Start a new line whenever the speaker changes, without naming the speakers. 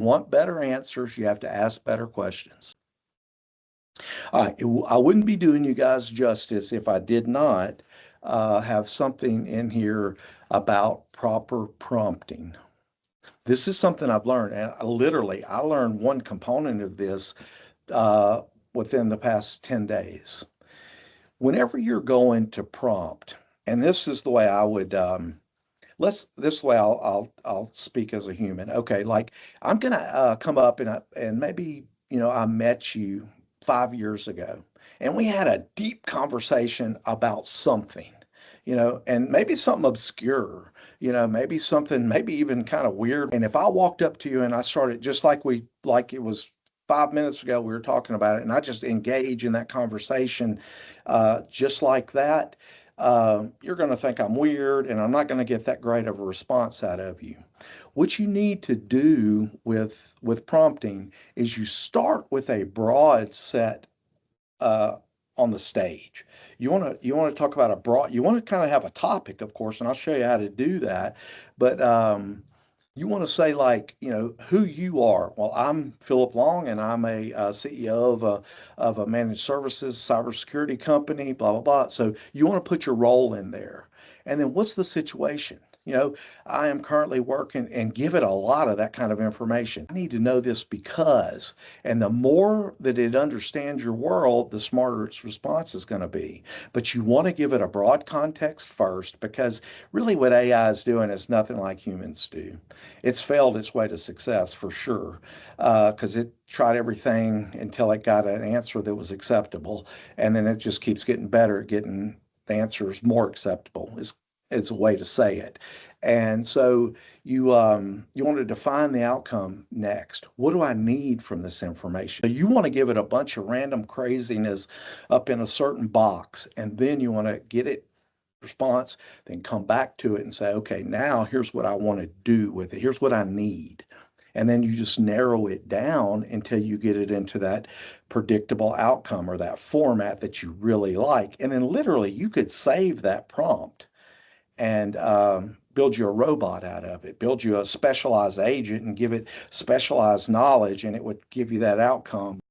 want better answers, you have to ask better questions. All right, I wouldn't be doing you guys justice if I did not have something in here about proper prompting. This is something I've learned, and I learned one component of this uh, within the past 10 days. Whenever you're going to prompt, and this is the way I would this way I'll speak as a human. Okay, like I'm gonna come up and maybe I met you 5 years ago, and we had a deep conversation about something, and maybe something obscure, maybe something maybe even kind of weird. And if I walked up to you and I started just like it was 5 minutes ago we were talking about it, and I just engage in that conversation, just like that, you're going to think I'm weird and I'm not going to get that great of a response out of you. What you need to do with prompting is you start with a broad set uh, on the stage. You want to talk about a broad. You want to kind of have a topic, of course, and I'll show you how to do that. But you want to say like who you are. Well, I'm Philip Long, and I'm a, CEO of a managed services cybersecurity company. Blah blah blah. So you want to put your role in there, and then what's the situation? I am currently working, and give it a lot of that kind of information. I need to know this because, and the more that it understands your world, the smarter its response is going to be. But you want to give it a broad context first, because really what AI is doing is nothing like humans do. It's failed its way to success for sure, because it tried everything until it got an answer that was acceptable, and then it just keeps getting better at getting the answers more acceptable. Is a way to say it. And so you want to define the outcome next. What do I need from this information? So you want to give it a bunch of random craziness up in a certain box, and then you want to get it response, then come back to it and say, okay, now here's what I want to do with it. Here's what I need. And then you just narrow it down until you get it into that predictable outcome or that format that you really like. And then literally you could save that prompt and build you a robot out of it, build you a specialized agent and give it specialized knowledge, and it would give you that outcome.